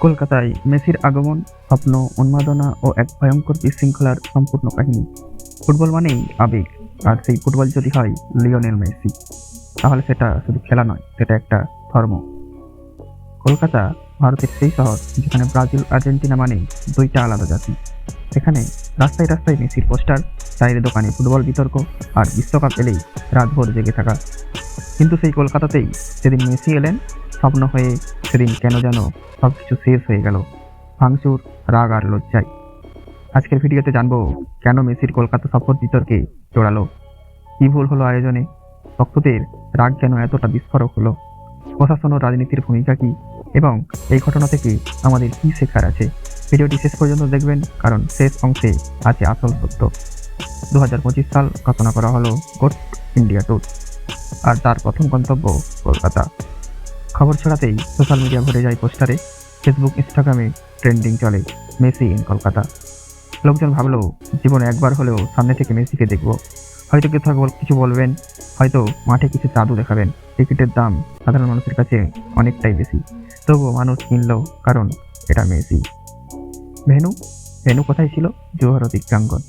কলকাতায় মেসির আগমন, স্বপ্ন, উন্মাদনা ও এক ভয়ঙ্কর বিশৃঙ্খলার সম্পূর্ণ কাহিনী। ফুটবল মানেই আবেগ, আর সেই ফুটবল যদি হয় লিওনেল মেসি, তাহলে সেটা শুধু খেলা নয়, সেটা একটা ধর্ম। কলকাতা ভারতের সেই শহর যেখানে ব্রাজিল আর্জেন্টিনা মানে দুইটা আলাদা জাতি। সেখানে রাস্তায় রাস্তায় মেসির পোস্টার, চায়ের দোকানে ফুটবল বিতর্ক, আর বিশ্বকাপ এলেই রাতভর জেগে থাকা। কিন্তু সেই কলকাতাতেই যেদিন মেসি এলেন স্বপ্ন হয়ে, সেদিন কেন যেন সবকিছু শেষ হয়ে গেল ভাঙচুর, রাগ আর লজ্জায়। আজকের ভিডিওতে জানবো কেন মেসির কলকাতা সফর বিতর্কে জোড়ালো, কি ভুল হলো আয়োজনে, ভক্তদের রাগ কেন এতটা বিস্ফোরক হলো, প্রশাসন ও রাজনীতির ভূমিকা কি, এবং এই ঘটনা থেকে আমাদের কি শেখার আছে। ভিডিওটি শেষ পর্যন্ত দেখবেন, কারণ শেষ অংশে আছে আসল সত্য। 2025 সাল ঘোষণা করা হলো গোট ইন্ডিয়া ট্যুর, আর তার প্রথম গন্তব্য কলকাতা। খবর ছড়াতেই সোশ্যাল মিডিয়া ভরে যায় পোস্টারে, ফেসবুক, ইনস্টাগ্রামে ট্রেন্ডিং চলে মেসি ইন কলকাতা। লোকজন ভাবলো জীবনে একবার হলেও সামনে থেকে মেসিকে দেখবো। হয়তো কিছু বলবেন, হয়তো মাঠে কিছু জাদু দেখাবেন। টিকিটের দাম সাধারণ মানুষের কাছে অনেকটাই বেশি, তবুও মানুষ কিনলো, কারণ এটা মেসি। ভেনু ভেনু কোথায় ছিল? জোহরতি প্রাঙ্গণ।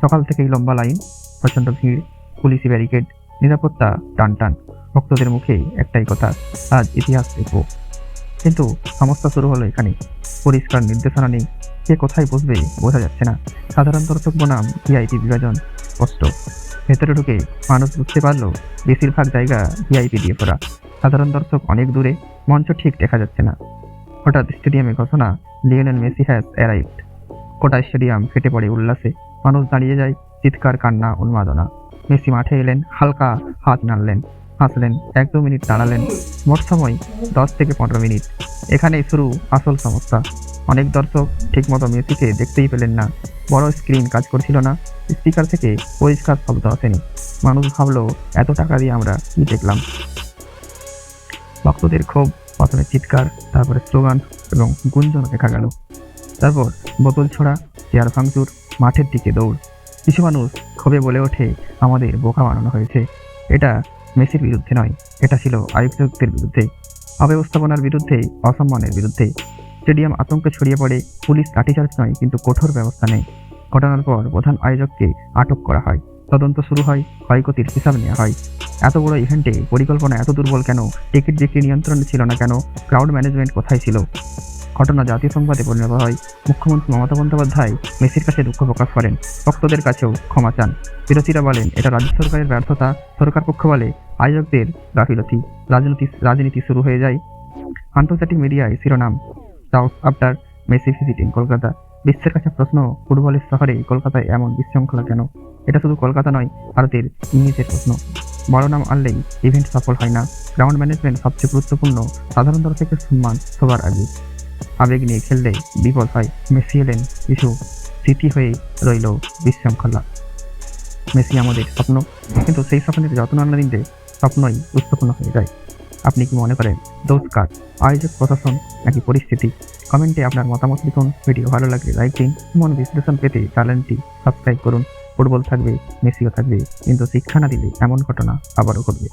সকাল থেকেই লম্বা লাইন, প্রচণ্ড ভিড়, পুলিশি ব্যারিকেড, নিরাপত্তা টান টান। ভক্তদের মুখে একটাই কথা, আজ ইতিহাস দেখব। কিন্তু সমস্যা শুরু হলো এখানে। পরিষ্কার নির্দেশনা নেই, কে কোথায় বসবে বোঝা যাচ্ছে না। সাধারণ দর্শক বনাম ভিআইপি বিভাজন স্পষ্ট। ভেতরে ঢুকে মানুষ বুঝতে পারলো বেশিরভাগ জায়গা ভিআইপি দিয়ে ভরা, সাধারণ দর্শক অনেক দূরে, মঞ্চ ঠিক দেখা যাচ্ছে না। হঠাৎ স্টেডিয়ামে ঘোষণা, লিওনেল মেসি হ্যাজ অ্যারাইভড। গোটা স্টেডিয়াম ফেটে পড়ে উল্লাসে, মানুষ দাঁড়িয়ে যায়, চিৎকার, কান্না, উন্মাদনা। মেসি মাঠে এলেন, হালকা হাত নাড়লেন, হাসলেন, 1-2 মিনিট দাঁড়ালেন। মোট সময় 10 থেকে 15 মিনিট। এখানেই শুরু আসল সমস্যা। অনেক দর্শক ঠিকমতো মেসিকে দেখতেই পেলেন না। বড় স্ক্রিন কাজ করছিল না, স্পিকার থেকে পরিষ্কার শব্দ আসেনি। মানুষ ভাবলো এত টাকা দিয়ে আমরা কি দেখলাম। ভক্তদের ক্ষোভ, প্রথমে চিৎকার, তারপরে স্লোগান এবং গুঞ্জন দেখা গেল। তারপর বোতল ছোড়া, চেয়ার ভাঙচুর, মাঠের দিকে দৌড়। কিছু মানুষ ক্ষোভে বলে ওঠে, আমাদের বোকা বানানো হয়েছে। এটা মেসির বিরুদ্ধে নয়, এটা ছিল আয়োজকদের বিরুদ্ধে, অব্যবস্থাপনার বিরুদ্ধে, অসম্মানের বিরুদ্ধে। স্টেডিয়াম আতঙ্কে ছড়িয়ে পড়ে। পুলিশ লাঠিচার্জ নয়, কিন্তু কঠোর ব্যবস্থা নেয়। ঘটনার পর প্রধান আয়োজককে আটক করা হয়, তদন্ত শুরু হয়, ক্ষয়ক্ষতির হিসাব নেওয়া হয়। এত বড় ইভেন্টে পরিকল্পনা এত দুর্বল কেন? টিকিট বিক্রি নিয়ন্ত্রণে ছিল না কেন? ক্রাউড ম্যানেজমেন্ট কোথায় ছিল? ঘটনা জাতীয় সংবাদে পরিণত হয়। মুখ্যমন্ত্রী মমতা বন্দ্যোপাধ্যায় মেসির কাছে দুঃখ প্রকাশ করেন, ভক্তদের কাছেও ক্ষমা চান। বিরোধীরা বলেন এটা রাজ্য সরকারের ব্যর্থতা, সরকার পক্ষ বলে আয়োজকদের গাফিলতি। রাজনীতি শুরু হয়ে যায়। আন্তর্জাতিক মিডিয়ায় শিরোনাম, চাউস আফটার মেসি ভিজিটিং কলকাতা। বিশ্বের কাছে প্রশ্ন, ফুটবলের শহরে কলকাতায় এমন বিশৃঙ্খলা কেন? এটা শুধু কলকাতা নয়, ভারতের ইমেজের প্রশ্ন। বড় নাম আনলেই ইভেন্ট সফল হয় না। গ্রাউন্ড ম্যানেজমেন্ট সবচেয়ে গুরুত্বপূর্ণ। সাধারণ দর্শকের সম্মান সবার আগে। আবেগ নিয়ে খেললে বিপদ হয়। মেসি এলেন, কিছু স্মৃতি হয়ে রইল বিশৃঙ্খলা। মেসি আমাদের স্বপ্ন, কিন্তু সেই স্বপ্নের যত্ন না নিলে স্বপ্নই গুরুত্বপূর্ণ হয়ে যায়। আপনি কি মনে করেন দোষ কার, আয়োজক, প্রশাসন, নাকি পরিস্থিতি? কমেন্টে আপনার মতামত লিখুন। ভিডিও ভালো লাগলে লাইক দিন। এমন বিশ্লেষণ পেতে চ্যানেলটি সাবস্ক্রাইব করুন। ফুটবল থাকবে, মেসিও থাকবে, কিন্তু শিক্ষা না দিলে এমন ঘটনা আবারও ঘটবে।